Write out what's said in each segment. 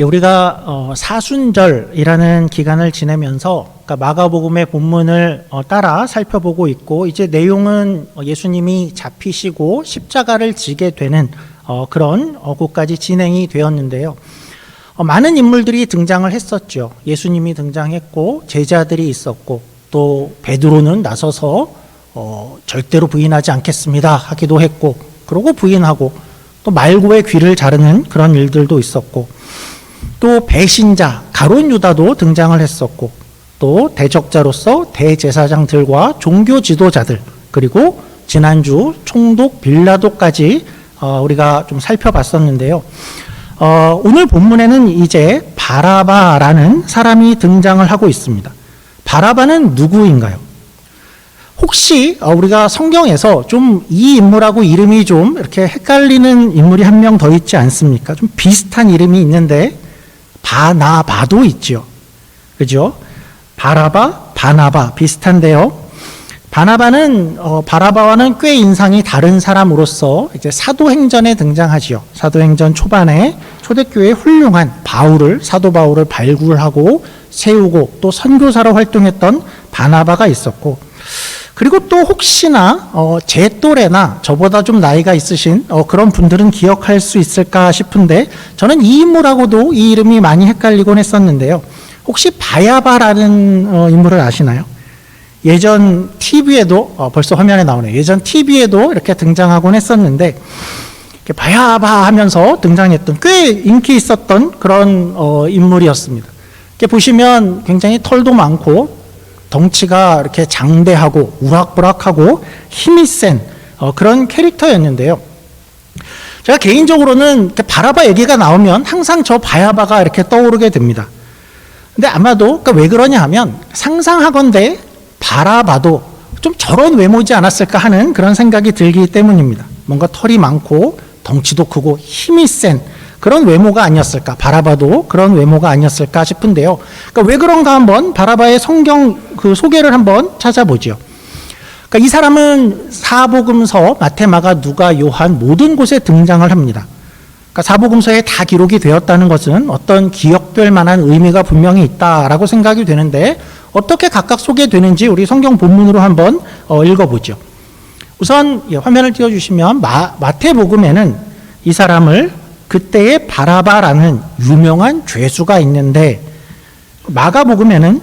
우리가 사순절이라는 기간을 지내면서 그러니까 마가복음의 본문을 따라 살펴보고 있고, 이제 내용은 예수님이 잡히시고 십자가를 지게 되는 그런 곳까지 진행이 되었는데요. 많은 인물들이 등장을 했었죠. 예수님이 등장했고 제자들이 있었고, 또 베드로는 나서서 절대로 부인하지 않겠습니다 하기도 했고, 그러고 부인하고, 또 말고의 귀를 자르는 그런 일들도 있었고, 또 배신자 가룟 유다도 등장을 했었고, 또 대적자로서 대제사장들과 종교 지도자들, 그리고 지난주 총독 빌라도까지 우리가 좀 살펴봤었는데요. 오늘 본문에는 이제 바라바라는 사람이 등장을 하고 있습니다. 바라바는 누구인가요? 혹시 우리가 성경에서 좀 이 인물하고 이름이 좀 이렇게 헷갈리는 인물이 한 명 더 있지 않습니까? 좀 비슷한 이름이 있는데 바나바도 있죠. 그죠? 바라바, 바나바 비슷한데요. 바나바는 바라바와는 꽤 인상이 다른 사람으로서 이제 사도행전에 등장하지요. 사도행전 초반에 초대교회의 훌륭한 사도 바울을 발굴하고 세우고 또 선교사로 활동했던 바나바가 있었고, 그리고 또 혹시나 제 또래나 저보다 좀 나이가 있으신 그런 분들은 기억할 수 있을까 싶은데, 저는 이 인물하고도 이 이름이 많이 헷갈리곤 했었는데요. 혹시 바야바라는 인물을 아시나요? 예전 TV에도 벌써 화면에 나오네요. 예전 TV에도 이렇게 등장하곤 했었는데, 바야바 하면서 등장했던 꽤 인기 있었던 그런 인물이었습니다. 이렇게 보시면 굉장히 털도 많고 덩치가 이렇게 장대하고 우락부락하고 힘이 센 그런 캐릭터였는데요. 제가 개인적으로는 바라바 얘기가 나오면 항상 저 바야바가 이렇게 떠오르게 됩니다. 근데 아마도 왜 그러냐 하면, 상상하건대 바라바도 좀 저런 외모지 않았을까 하는 그런 생각이 들기 때문입니다. 뭔가 털이 많고 덩치도 크고 힘이 센 그런 외모가 아니었을까, 바라바도 그런 외모가 아니었을까 싶은데요. 그러니까 왜 그런가 한번 바라바의 성경 그 소개를 한번 찾아보죠. 그러니까 이 사람은 사복음서 마태, 마가, 누가, 요한 모든 곳에 등장을 합니다. 그러니까 사복음서에 다 기록이 되었다는 것은 어떤 기억될 만한 의미가 분명히 있다라고 생각이 되는데, 어떻게 각각 소개되는지 우리 성경 본문으로 한번 읽어보죠. 우선 화면을 띄워주시면 마태복음에는 이 사람을 그때의 바라바라는 유명한 죄수가 있는데, 마가복음에는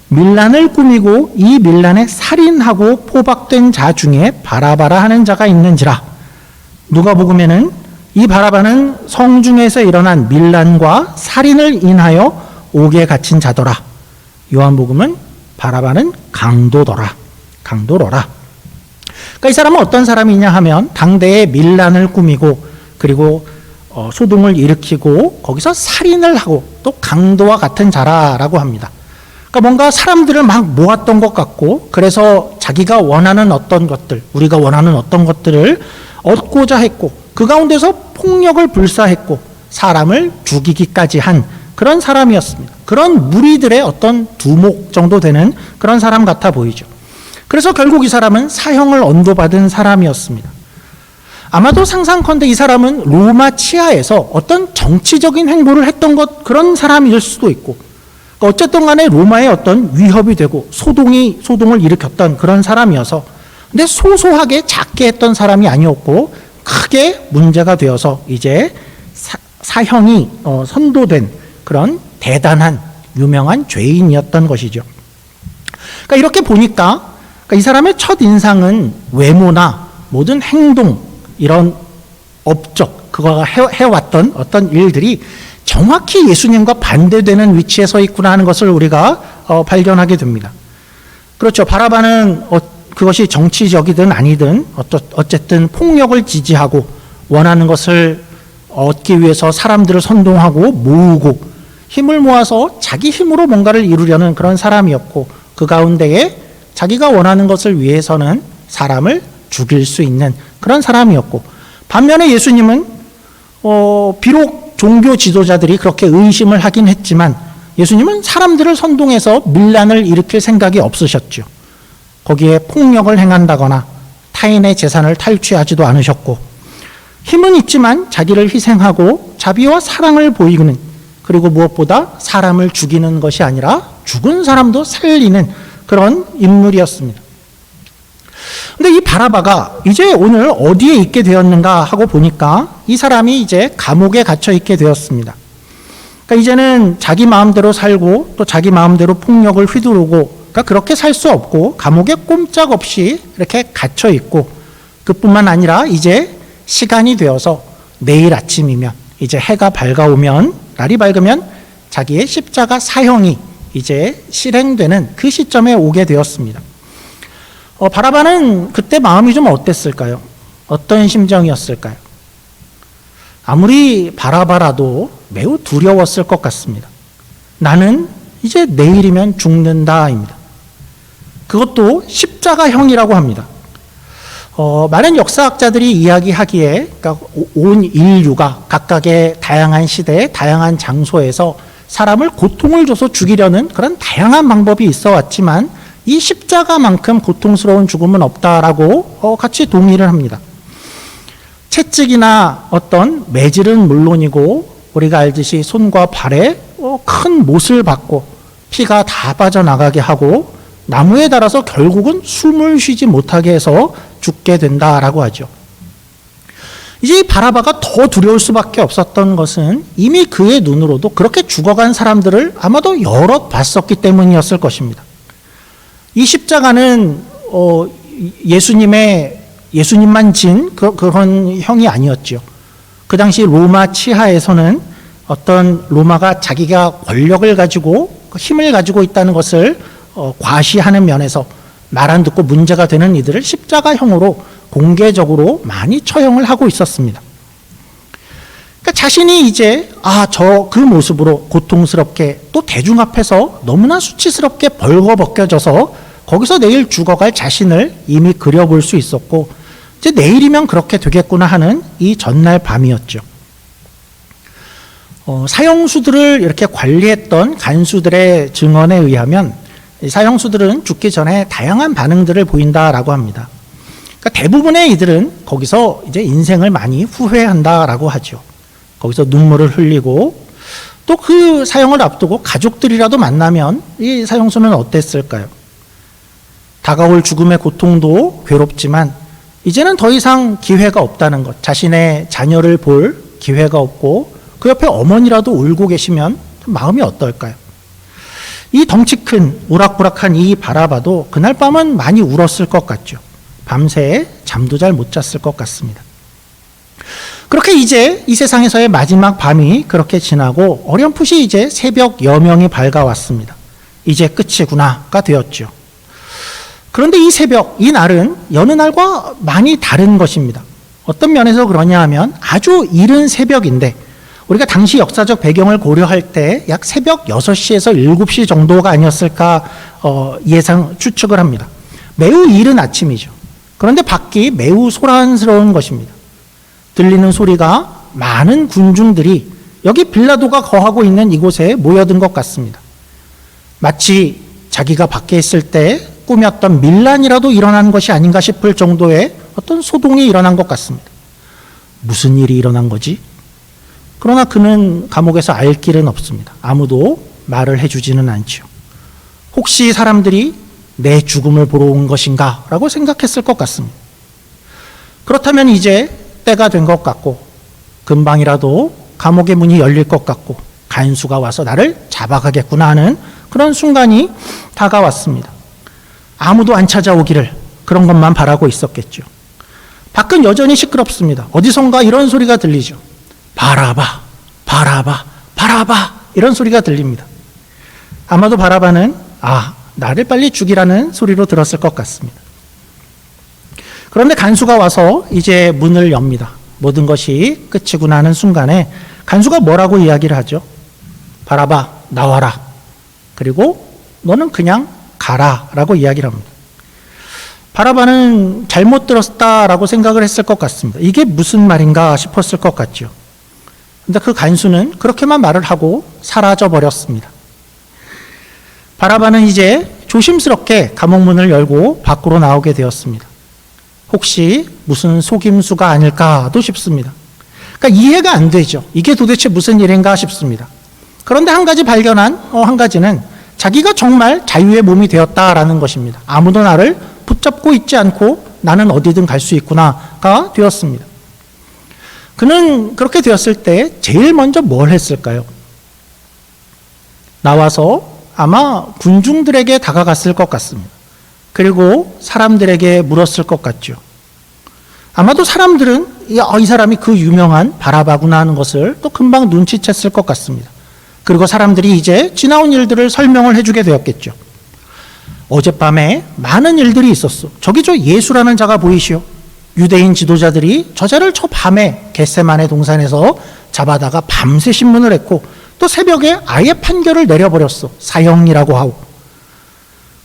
밀란을 꾸미고 이 밀란에 살인하고 포박된 자 중에 바라바라 하는 자가 있는지라, 누가복음에는 이 바라바는 성중에서 일어난 밀란과 살인을 인하여 옥에 갇힌 자더라, 요한복음은 바라바는 강도로라. 그러니까 이 사람은 어떤 사람이냐 하면, 당대에 밀란을 꾸미고 그리고 소동을 일으키고 거기서 살인을 하고 또 강도와 같은 자라라고 합니다. 그러니까 뭔가 사람들을 막 모았던 것 같고, 그래서 자기가 원하는 어떤 것들, 우리가 원하는 어떤 것들을 얻고자 했고, 그 가운데서 폭력을 불사했고 사람을 죽이기까지 한 그런 사람이었습니다. 그런 무리들의 어떤 두목 정도 되는 그런 사람 같아 보이죠. 그래서 결국 이 사람은 사형을 언도받은 사람이었습니다. 아마도 상상컨대 이 사람은 로마 치하에서 어떤 정치적인 행보를 했던 그런 사람일 수도 있고, 어쨌든 간에 로마의 어떤 위협이 되고 소동을 일으켰던 그런 사람이어서, 근데 소소하게 작게 했던 사람이 아니었고 크게 문제가 되어서 이제 사형이 선도된 그런 대단한 유명한 죄인이었던 것이죠. 그러니까 이렇게 보니까 이 사람의 첫 인상은 외모나 모든 행동, 이런 업적, 그가 해왔던 어떤 일들이 정확히 예수님과 반대되는 위치에 서 있구나 하는 것을 우리가 발견하게 됩니다. 그렇죠. 바라바는 그것이 정치적이든 아니든 어쨌든 폭력을 지지하고 원하는 것을 얻기 위해서 사람들을 선동하고 모으고 힘을 모아서 자기 힘으로 뭔가를 이루려는 그런 사람이었고, 그 가운데에 자기가 원하는 것을 위해서는 사람을 죽일 수 있는 그런 사람이었고, 반면에 예수님은 비록 종교 지도자들이 그렇게 의심을 하긴 했지만 예수님은 사람들을 선동해서 밀란을 일으킬 생각이 없으셨죠. 거기에 폭력을 행한다거나 타인의 재산을 탈취하지도 않으셨고, 힘은 있지만 자기를 희생하고 자비와 사랑을 보이는 그리고 무엇보다 사람을 죽이는 것이 아니라 죽은 사람도 살리는 그런 인물이었습니다. 근데 이 바라바가 이제 오늘 어디에 있게 되었는가 하고 보니까 이 사람이 이제 감옥에 갇혀 있게 되었습니다. 그러니까 이제는 자기 마음대로 살고 또 자기 마음대로 폭력을 휘두르고, 그러니까 그렇게 살 수 없고 감옥에 꼼짝없이 이렇게 갇혀 있고, 그뿐만 아니라 이제 시간이 되어서 내일 아침이면, 이제 해가 밝아오면, 날이 밝으면 자기의 십자가 사형이 이제 실행되는 그 시점에 오게 되었습니다. 바라바는 그때 마음이 좀 어땠을까요? 어떤 심정이었을까요? 아무리 바라바라도 매우 두려웠을 것 같습니다. 나는 이제 내일이면 죽는다입니다. 그것도 십자가형이라고 합니다. 많은 역사학자들이 이야기하기에, 그러니까 온 인류가 각각의 다양한 시대에 다양한 장소에서 사람을 고통을 줘서 죽이려는 그런 다양한 방법이 있어 왔지만 이 십자가만큼 고통스러운 죽음은 없다라고 같이 동의를 합니다. 채찍이나 어떤 매질은 물론이고 우리가 알듯이 손과 발에 큰 못을 박고 피가 다 빠져나가게 하고 나무에 달아서 결국은 숨을 쉬지 못하게 해서 죽게 된다라고 하죠. 이제 바라바가 더 두려울 수밖에 없었던 것은 이미 그의 눈으로도 그렇게 죽어간 사람들을 아마도 여럿 봤었기 때문이었을 것입니다. 이 십자가는 예수님만 진 그런 형이 아니었죠. 그 당시 로마 치하에서는 어떤 로마가 자기가 권력을 가지고 힘을 가지고 있다는 것을 과시하는 면에서 말 안 듣고 문제가 되는 이들을 십자가형으로 공개적으로 많이 처형을 하고 있었습니다. 그러니까 자신이 이제 그 모습으로 고통스럽게 또 대중 앞에서 너무나 수치스럽게 벌거벗겨져서 거기서 내일 죽어갈 자신을 이미 그려볼 수 있었고, 이제 내일이면 그렇게 되겠구나 하는 이 전날 밤이었죠. 사형수들을 이렇게 관리했던 간수들의 증언에 의하면 사형수들은 죽기 전에 다양한 반응들을 보인다라고 합니다. 그러니까 대부분의 이들은 거기서 이제 인생을 많이 후회한다라고 하죠. 거기서 눈물을 흘리고, 또 그 사형을 앞두고 가족들이라도 만나면 이 사형수는 어땠을까요? 다가올 죽음의 고통도 괴롭지만 이제는 더 이상 기회가 없다는 것, 자신의 자녀를 볼 기회가 없고 그 옆에 어머니라도 울고 계시면 마음이 어떨까요? 이 덩치 큰 우락부락한 이 바라바도 그날 밤은 많이 울었을 것 같죠. 밤새 잠도 잘 못 잤을 것 같습니다. 그렇게 이제 이 세상에서의 마지막 밤이 그렇게 지나고 어렴풋이 이제 새벽 여명이 밝아왔습니다. 이제 끝이구나가 되었죠. 그런데 이 새벽, 이 날은 여느 날과 많이 다른 것입니다. 어떤 면에서 그러냐 하면 아주 이른 새벽인데, 우리가 당시 역사적 배경을 고려할 때 약 새벽 6시에서 7시 정도가 아니었을까 추측을 합니다. 매우 이른 아침이죠. 그런데 밖이 매우 소란스러운 것입니다. 들리는 소리가 많은 군중들이 여기 빌라도가 거하고 있는 이곳에 모여든 것 같습니다. 마치 자기가 밖에 있을 때 꾸몄던 밀란이라도 일어난 것이 아닌가 싶을 정도의 어떤 소동이 일어난 것 같습니다. 무슨 일이 일어난 거지? 그러나 그는 감옥에서 알 길은 없습니다. 아무도 말을 해주지는 않죠. 혹시 사람들이 내 죽음을 보러 온 것인가 라고 생각했을 것 같습니다. 그렇다면 이제 때가 된 것 같고 금방이라도 감옥의 문이 열릴 것 같고 간수가 와서 나를 잡아가겠구나 하는 그런 순간이 다가왔습니다. 아무도 안 찾아오기를 그런 것만 바라고 있었겠죠. 밖은 여전히 시끄럽습니다. 어디선가 이런 소리가 들리죠. 바라바, 바라바, 바라바 이런 소리가 들립니다. 아마도 바라바는 나를 빨리 죽이라는 소리로 들었을 것 같습니다. 그런데 간수가 와서 이제 문을 엽니다. 모든 것이 끝이구나 하는 순간에 간수가 뭐라고 이야기를 하죠? 바라바, 나와라. 그리고 너는 그냥 가라 라고 이야기를 합니다. 바라바는 잘못 들었다라고 생각을 했을 것 같습니다. 이게 무슨 말인가 싶었을 것 같죠. 근데 그 간수는 그렇게만 말을 하고 사라져 버렸습니다. 바라바는 이제 조심스럽게 감옥문을 열고 밖으로 나오게 되었습니다. 혹시 무슨 속임수가 아닐까도 싶습니다. 그러니까 이해가 안 되죠. 이게 도대체 무슨 일인가 싶습니다. 그런데 한 가지는 자기가 정말 자유의 몸이 되었다라는 것입니다. 아무도 나를 붙잡고 있지 않고 나는 어디든 갈 수 있구나가 되었습니다. 그는 그렇게 되었을 때 제일 먼저 뭘 했을까요? 나와서 아마 군중들에게 다가갔을 것 같습니다. 그리고 사람들에게 물었을 것 같죠. 아마도 사람들은 이 사람이 그 유명한 바라바구나 하는 것을 또 금방 눈치챘을 것 같습니다. 그리고 사람들이 이제 지나온 일들을 설명을 해주게 되었겠죠. 어젯밤에 많은 일들이 있었어. 저기 저 예수라는 자가 보이시오. 유대인 지도자들이 저자를 저 밤에 겟세마네 동산에서 잡아다가 밤새 신문을 했고 또 새벽에 아예 판결을 내려버렸어. 사형이라고 하고.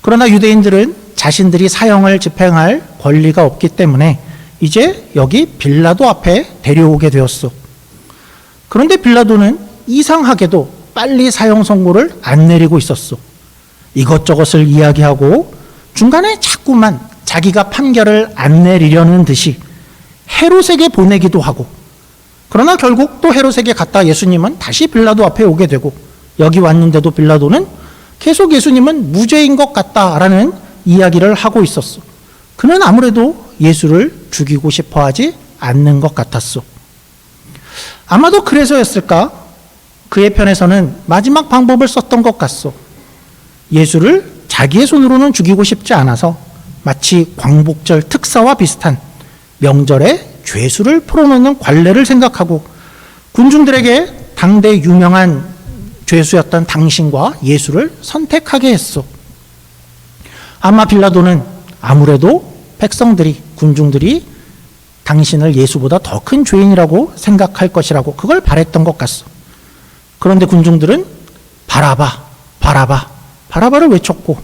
그러나 유대인들은 자신들이 사형을 집행할 권리가 없기 때문에 이제 여기 빌라도 앞에 데려오게 되었어. 그런데 빌라도는 이상하게도 빨리 사형 선고를 안 내리고 있었어. 이것저것을 이야기하고 중간에 자꾸만 자기가 판결을 안 내리려는 듯이 헤롯에게 보내기도 하고, 그러나 결국 또 헤롯에게 갔다 예수님은 다시 빌라도 앞에 오게 되고, 여기 왔는데도 빌라도는 계속 예수님은 무죄인 것 같다라는 이야기를 하고 있었어. 그는 아무래도 예수를 죽이고 싶어 하지 않는 것 같았어. 아마도 그래서였을까? 그의 편에서는 마지막 방법을 썼던 것 같소. 예수를 자기의 손으로는 죽이고 싶지 않아서 마치 광복절 특사와 비슷한 명절에 죄수를 풀어놓는 관례를 생각하고 군중들에게 당대 유명한 죄수였던 당신과 예수를 선택하게 했소. 아마 빌라도는 아무래도 백성들이, 군중들이 당신을 예수보다 더 큰 죄인이라고 생각할 것이라고 그걸 바랬던 것 같소. 그런데 군중들은 바라바, 바라바, 바라바를 외쳤고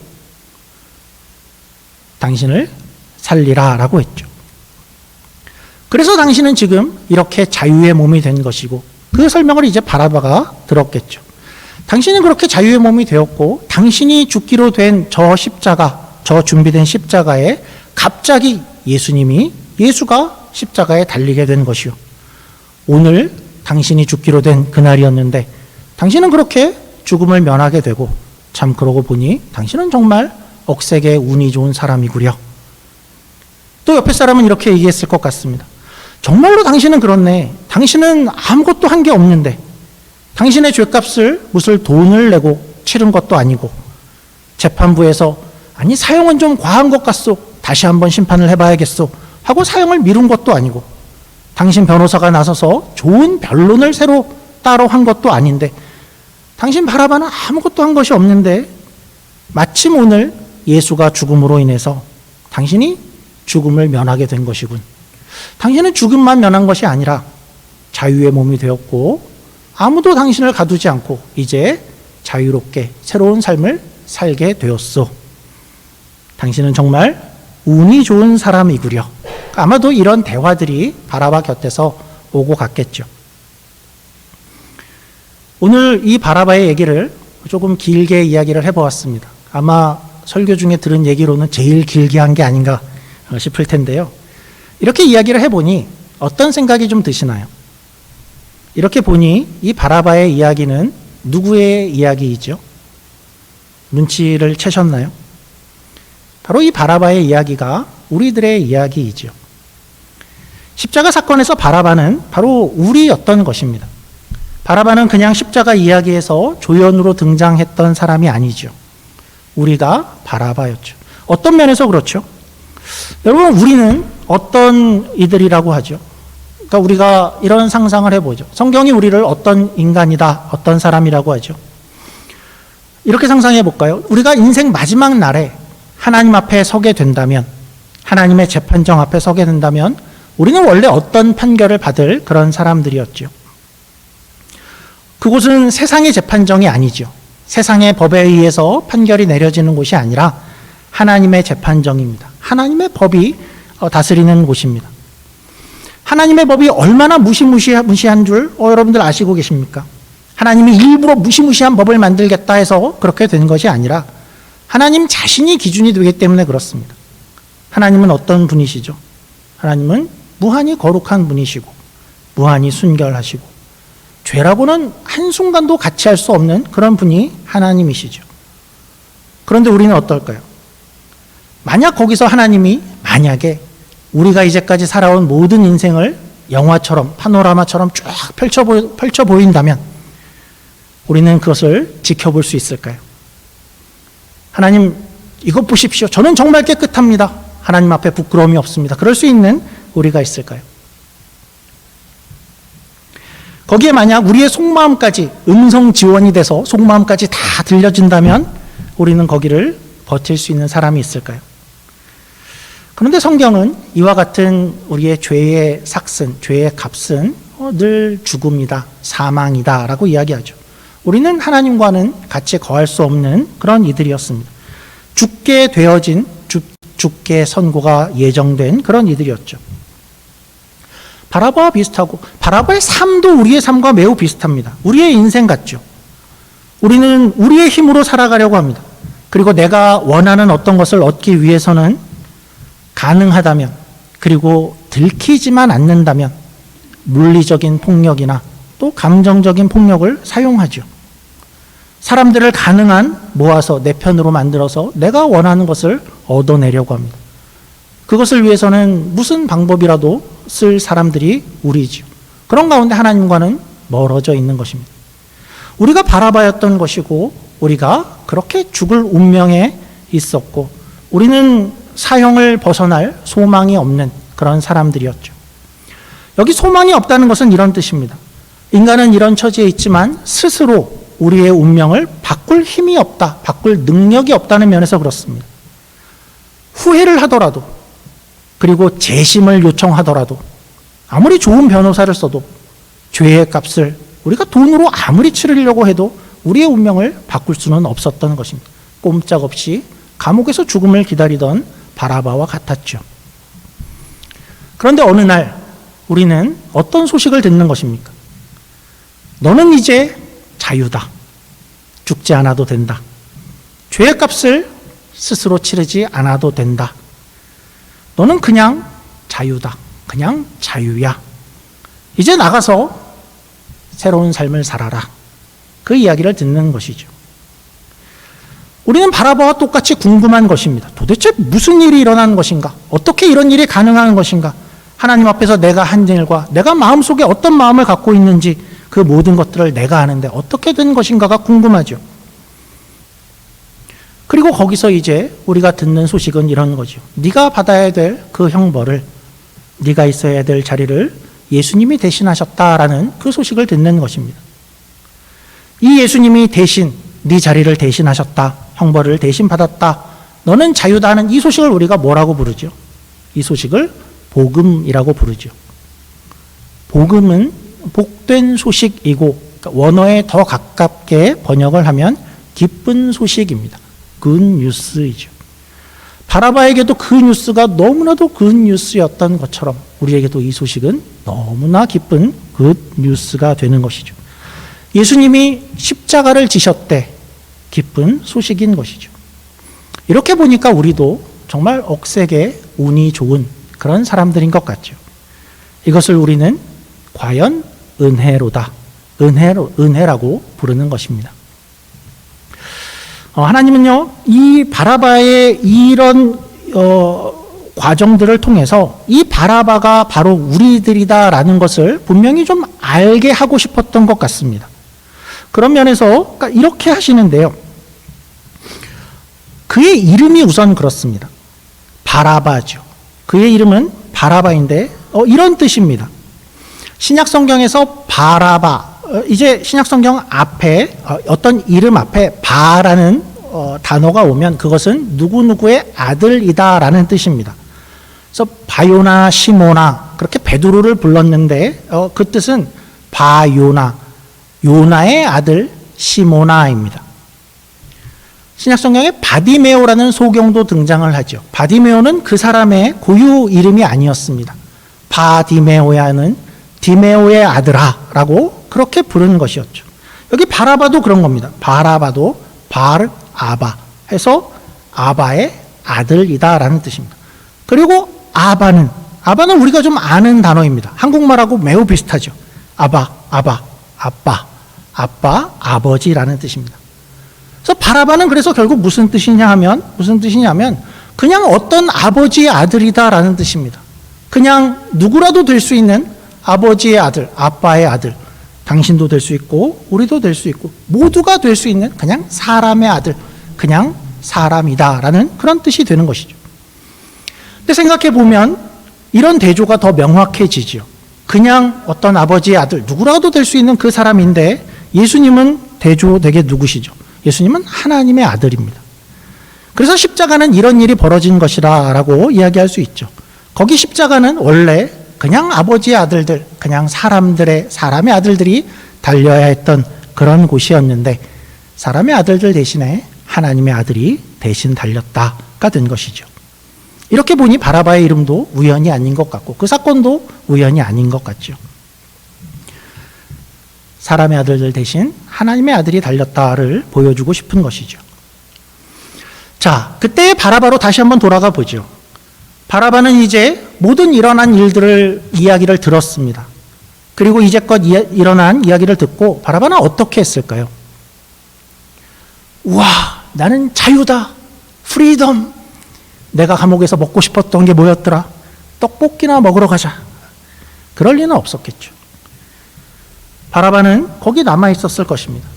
당신을 살리라 라고 했죠. 그래서 당신은 지금 이렇게 자유의 몸이 된 것이고, 그 설명을 이제 바라바가 들었겠죠. 당신은 그렇게 자유의 몸이 되었고 당신이 죽기로 된 저 십자가, 저 준비된 십자가에 갑자기 예수가 십자가에 달리게 된 것이요. 오늘 당신이 죽기로 된 그날이었는데 당신은 그렇게 죽음을 면하게 되고, 참 그러고 보니 당신은 정말 억세게 운이 좋은 사람이구려. 또 옆에 사람은 이렇게 얘기했을 것 같습니다. 정말로 당신은 그렇네. 당신은 아무것도 한 게 없는데 당신의 죄값을 무슨 돈을 내고 치른 것도 아니고 재판부에서 아니 사형은 좀 과한 것 같소. 다시 한번 심판을 해봐야겠소 하고 사형을 미룬 것도 아니고 당신 변호사가 나서서 좋은 변론을 새로 따로 한 것도 아닌데 당신 바라바는 아무것도 한 것이 없는데 마침 오늘 예수가 죽음으로 인해서 당신이 죽음을 면하게 된 것이군. 당신은 죽음만 면한 것이 아니라 자유의 몸이 되었고 아무도 당신을 가두지 않고 이제 자유롭게 새로운 삶을 살게 되었소. 당신은 정말 운이 좋은 사람이구려. 아마도 이런 대화들이 바라바 곁에서 오고 갔겠죠. 오늘 이 바라바의 얘기를 조금 길게 이야기를 해보았습니다. 아마 설교 중에 들은 얘기로는 제일 길게 한 게 아닌가 싶을 텐데요. 이렇게 이야기를 해보니 어떤 생각이 좀 드시나요? 이렇게 보니 이 바라바의 이야기는 누구의 이야기이죠? 눈치를 채셨나요? 바로 이 바라바의 이야기가 우리들의 이야기이죠. 십자가 사건에서 바라바는 바로 우리였던 것입니다. 바라바는 그냥 십자가 이야기에서 조연으로 등장했던 사람이 아니죠. 우리가 바라바였죠. 어떤 면에서 그렇죠? 여러분, 우리는 어떤 이들이라고 하죠? 그러니까 우리가 이런 상상을 해보죠. 성경이 우리를 어떤 인간이다, 어떤 사람이라고 하죠. 이렇게 상상해 볼까요? 우리가 인생 마지막 날에 하나님 앞에 서게 된다면, 하나님의 재판정 앞에 서게 된다면 우리는 원래 어떤 판결을 받을 그런 사람들이었죠. 그곳은 세상의 재판정이 아니죠. 세상의 법에 의해서 판결이 내려지는 곳이 아니라 하나님의 재판정입니다. 하나님의 법이 다스리는 곳입니다. 하나님의 법이 얼마나 무시무시한 줄 여러분들 아시고 계십니까? 하나님이 일부러 무시무시한 법을 만들겠다 해서 그렇게 된 것이 아니라 하나님 자신이 기준이 되기 때문에 그렇습니다. 하나님은 어떤 분이시죠? 하나님은 무한히 거룩한 분이시고 무한히 순결하시고 죄라고는 한순간도 같이 할 수 없는 그런 분이 하나님이시죠. 그런데 우리는 어떨까요? 만약 거기서 하나님이 만약에 우리가 이제까지 살아온 모든 인생을 영화처럼 파노라마처럼 쫙 펼쳐 보인다면 우리는 그것을 지켜볼 수 있을까요? 하나님 이것 보십시오. 저는 정말 깨끗합니다. 하나님 앞에 부끄러움이 없습니다. 그럴 수 있는 우리가 있을까요? 거기에 만약 우리의 속마음까지 음성 지원이 돼서 속마음까지 다 들려진다면 우리는 거기를 버틸 수 있는 사람이 있을까요? 그런데 성경은 이와 같은 우리의 죄의 삭슨, 죄의 값은 늘 죽음이다, 사망이다 라고 이야기하죠. 우리는 하나님과는 같이 거할 수 없는 그런 이들이었습니다. 죽게 되어진, 죽게 선고가 예정된 그런 이들이었죠. 바라바와 비슷하고 바라바의 삶도 우리의 삶과 매우 비슷합니다. 우리의 인생 같죠. 우리는 우리의 힘으로 살아가려고 합니다. 그리고 내가 원하는 어떤 것을 얻기 위해서는 가능하다면 그리고 들키지만 않는다면 물리적인 폭력이나 또 감정적인 폭력을 사용하죠. 사람들을 가능한 모아서 내 편으로 만들어서 내가 원하는 것을 얻어내려고 합니다. 그것을 위해서는 무슨 방법이라도 쓸 사람들이 우리지요. 그런 가운데 하나님과는 멀어져 있는 것입니다. 우리가 바라봐였던 것이고 우리가 그렇게 죽을 운명에 있었고 우리는 사형을 벗어날 소망이 없는 그런 사람들이었죠. 여기 소망이 없다는 것은 이런 뜻입니다. 인간은 이런 처지에 있지만 스스로 우리의 운명을 바꿀 힘이 없다, 바꿀 능력이 없다는 면에서 그렇습니다. 후회를 하더라도 그리고 재심을 요청하더라도 아무리 좋은 변호사를 써도 죄의 값을 우리가 돈으로 아무리 치르려고 해도 우리의 운명을 바꿀 수는 없었던 것입니다. 꼼짝없이 감옥에서 죽음을 기다리던 바라바와 같았죠. 그런데 어느 날 우리는 어떤 소식을 듣는 것입니까? 너는 이제 자유다. 죽지 않아도 된다. 죄의 값을 스스로 치르지 않아도 된다. 너는 그냥 자유다. 그냥 자유야. 이제 나가서 새로운 삶을 살아라. 그 이야기를 듣는 것이죠. 우리는 바라바와 똑같이 궁금한 것입니다. 도대체 무슨 일이 일어나는 것인가? 어떻게 이런 일이 가능한 것인가? 하나님 앞에서 내가 한 일과 내가 마음속에 어떤 마음을 갖고 있는지 그 모든 것들을 내가 아는데 어떻게 된 것인가가 궁금하죠. 그리고 거기서 이제 우리가 듣는 소식은 이런 거죠. 네가 받아야 될 그 형벌을, 네가 있어야 될 자리를 예수님이 대신하셨다라는 그 소식을 듣는 것입니다. 이 예수님이 대신 네 자리를 대신하셨다. 형벌을 대신 받았다. 너는 자유다 하는 이 소식을 우리가 뭐라고 부르죠? 이 소식을 복음이라고 부르죠. 복음은 복된 소식이고 원어에 더 가깝게 번역을 하면 기쁜 소식입니다. 굿뉴스이죠. 바라바에게도 그 뉴스가 너무나도 굿뉴스였던 것처럼 우리에게도 이 소식은 너무나 기쁜 굿뉴스가 되는 것이죠. 예수님이 십자가를 지셨대. 기쁜 소식인 것이죠. 이렇게 보니까 우리도 정말 억세게 운이 좋은 그런 사람들인 것 같죠. 이것을 우리는 과연 은혜로다. 은혜라고 부르는 것입니다. 하나님은요, 이 바라바의 이런 과정들을 통해서 이 바라바가 바로 우리들이다라는 것을 분명히 좀 알게 하고 싶었던 것 같습니다. 그런 면에서 이렇게 하시는데요. 그의 이름이 우선 그렇습니다. 바라바죠. 그의 이름은 바라바인데 이런 뜻입니다. 신약성경에서 바라바, 이제 신약성경 앞에 어떤 이름 앞에 바라는 단어가 오면 그것은 누구누구의 아들이다라는 뜻입니다. 그래서 바요나 시모나 그렇게 베드로를 불렀는데 그 뜻은 바요나, 요나의 아들 시모나입니다. 신약성경에 바디메오라는 소경도 등장을 하죠. 바디메오는 그 사람의 고유 이름이 아니었습니다. 바디메오야는 디메오의 아들아라고 그렇게 부르는 것이었죠. 여기 바라바도 그런 겁니다. 바라바도 바르아바 해서 아바의 아들이다라는 뜻입니다. 그리고 아바는 우리가 좀 아는 단어입니다. 한국말하고 매우 비슷하죠. 아바 아버지라는 뜻입니다. 그래서 바라바는 그래서 결국 무슨 뜻이냐면 그냥 어떤 아버지의 아들이다라는 뜻입니다. 그냥 누구라도 될 수 있는 아버지의 아들, 아빠의 아들, 당신도 될 수 있고 우리도 될 수 있고 모두가 될 수 있는 그냥 사람의 아들, 그냥 사람이다라는 그런 뜻이 되는 것이죠. 근데 생각해 보면 이런 대조가 더 명확해지죠. 그냥 어떤 아버지의 아들, 누구라도 될 수 있는 그 사람인데 예수님은 대조되게 누구시죠? 예수님은 하나님의 아들입니다. 그래서 십자가는 이런 일이 벌어진 것이라고 이야기할 수 있죠. 거기 십자가는 원래 그냥 아버지의 아들들, 그냥 사람의 아들들이 달려야 했던 그런 곳이었는데 사람의 아들들 대신에 하나님의 아들이 대신 달렸다가 된 것이죠. 이렇게 보니 바라바의 이름도 우연이 아닌 것 같고 그 사건도 우연이 아닌 것 같죠. 사람의 아들들 대신 하나님의 아들이 달렸다를 보여주고 싶은 것이죠. 자, 그때의 바라바로 다시 한번 돌아가 보죠. 바라바는 이제 모든 일어난 이야기를 들었습니다. 그리고 이제껏 일어난 이야기를 듣고 바라바는 어떻게 했을까요? 우와, 나는 자유다. 프리덤. 내가 감옥에서 먹고 싶었던 게 뭐였더라? 떡볶이나 먹으러 가자. 그럴 리는 없었겠죠. 바라바는 거기 남아 있었을 것입니다.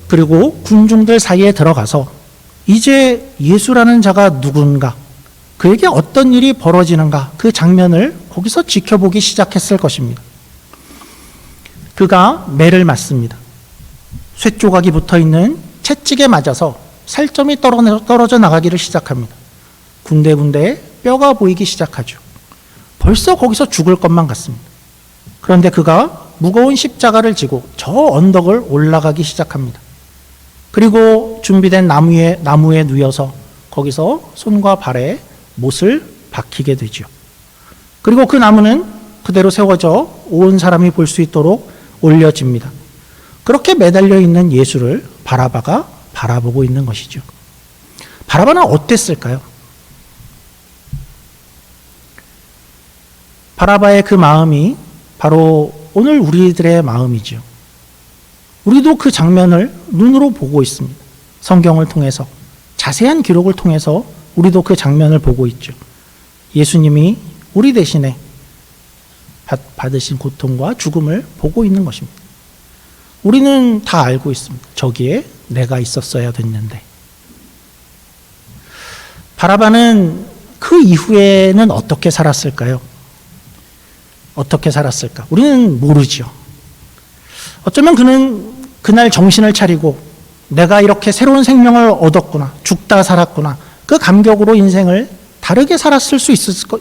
그리고 군중들 사이에 들어가서 이제 예수라는 자가 누군가, 그에게 어떤 일이 벌어지는가, 그 장면을 거기서 지켜보기 시작했을 것입니다. 그가 매를 맞습니다. 쇠조각이 붙어있는 채찍에 맞아서 살점이 떨어져 나가기를 시작합니다. 군데군데 뼈가 보이기 시작하죠. 벌써 거기서 죽을 것만 같습니다. 그런데 그가 무거운 십자가를 지고 저 언덕을 올라가기 시작합니다. 그리고 준비된 나무에 누워서 거기서 손과 발에 못을 박히게 되죠. 그리고 그 나무는 그대로 세워져 온 사람이 볼 수 있도록 올려집니다. 그렇게 매달려 있는 예수를 바라바가 바라보고 있는 것이죠. 바라바는 어땠을까요? 바라바의 그 마음이 바로 오늘 우리들의 마음이죠. 우리도 그 장면을 눈으로 보고 있습니다. 성경을 통해서, 자세한 기록을 통해서 우리도 그 장면을 보고 있죠. 예수님이 우리 대신에 받으신 고통과 죽음을 보고 있는 것입니다. 우리는 다 알고 있습니다. 저기에 내가 있었어야 됐는데. 바라바는 그 이후에는 어떻게 살았을까요? 어떻게 살았을까? 우리는 모르죠. 어쩌면 그는 그날 정신을 차리고 내가 이렇게 새로운 생명을 얻었구나, 죽다 살았구나, 그 감격으로 인생을 다르게 살았을 수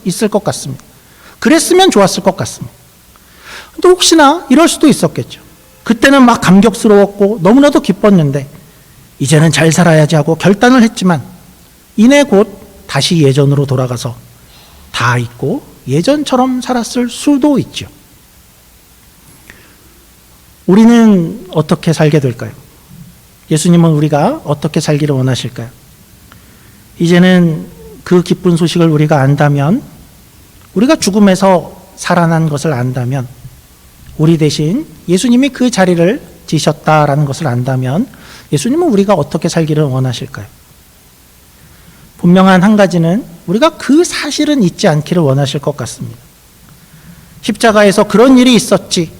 있을 것 같습니다. 그랬으면 좋았을 것 같습니다. 또 혹시나 이럴 수도 있었겠죠. 그때는 막 감격스러웠고 너무나도 기뻤는데 이제는 잘 살아야지 하고 결단을 했지만 이내 곧 다시 예전으로 돌아가서 다 잊고 예전처럼 살았을 수도 있죠. 우리는 어떻게 살게 될까요? 예수님은 우리가 어떻게 살기를 원하실까요? 이제는 그 기쁜 소식을 우리가 안다면, 우리가 죽음에서 살아난 것을 안다면, 우리 대신 예수님이 그 자리를 지셨다라는 것을 안다면 예수님은 우리가 어떻게 살기를 원하실까요? 분명한 한 가지는 우리가 그 사실은 잊지 않기를 원하실 것 같습니다. 십자가에서 그런 일이 있었지,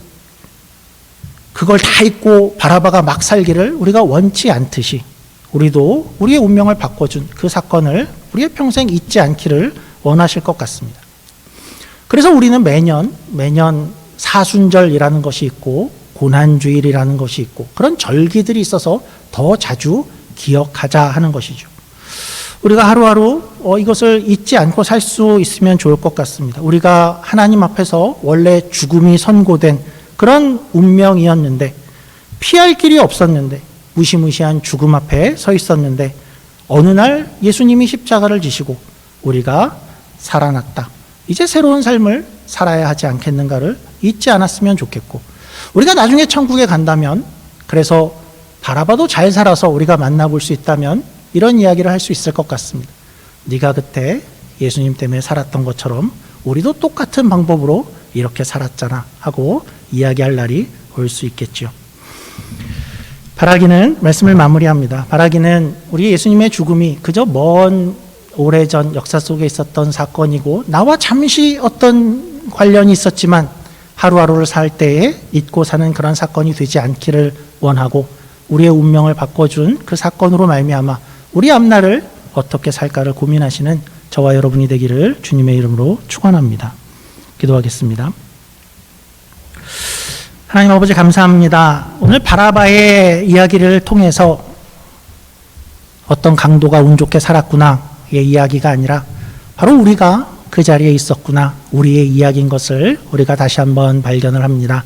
그걸 다 잊고 바라바가 막 살기를 우리가 원치 않듯이 우리도 우리의 운명을 바꿔준 그 사건을 우리의 평생 잊지 않기를 원하실 것 같습니다. 그래서 우리는 매년 사순절이라는 것이 있고 고난주일이라는 것이 있고 그런 절기들이 있어서 더 자주 기억하자 하는 것이죠. 우리가 하루하루 이것을 잊지 않고 살 수 있으면 좋을 것 같습니다. 우리가 하나님 앞에서 원래 죽음이 선고된 그런 운명이었는데, 피할 길이 없었는데, 무시무시한 죽음 앞에 서 있었는데 어느 날 예수님이 십자가를 지시고 우리가 살아났다, 이제 새로운 삶을 살아야 하지 않겠는가를 잊지 않았으면 좋겠고, 우리가 나중에 천국에 간다면, 그래서 바라바도 잘 살아서 우리가 만나볼 수 있다면 이런 이야기를 할 수 있을 것 같습니다. 네가 그때 예수님 때문에 살았던 것처럼 우리도 똑같은 방법으로 이렇게 살았잖아 하고 이야기할 날이 올 수 있겠죠. 바라기는 말씀을 마무리합니다. 바라기는 우리 예수님의 죽음이 그저 먼 오래전 역사 속에 있었던 사건이고 나와 잠시 어떤 관련이 있었지만 하루하루를 살 때에 잊고 사는 그런 사건이 되지 않기를 원하고 우리의 운명을 바꿔준 그 사건으로 말미암아 우리 앞날을 어떻게 살까를 고민하시는 저와 여러분이 되기를 주님의 이름으로 축원합니다. 기도하겠습니다. 하나님 아버지 감사합니다. 오늘 바라바의 이야기를 통해서 어떤 강도가 운 좋게 살았구나의 이야기가 아니라 바로 우리가 그 자리에 있었구나, 우리의 이야기인 것을 우리가 다시 한번 발견을 합니다.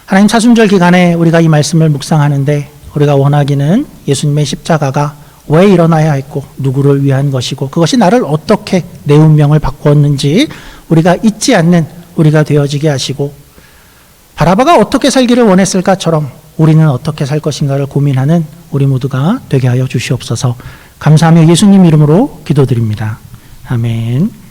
하나님, 사순절 기간에 우리가 이 말씀을 묵상하는데 우리가 원하기는 예수님의 십자가가 왜 일어나야 했고 누구를 위한 것이고 그것이 나를 어떻게 내 운명을 바꾸었는지 우리가 잊지 않는 우리가 되어지게 하시고 바라바가 어떻게 살기를 원했을까처럼 우리는 어떻게 살 것인가를 고민하는 우리 모두가 되게 하여 주시옵소서. 감사하며 예수님 이름으로 기도드립니다. 아멘.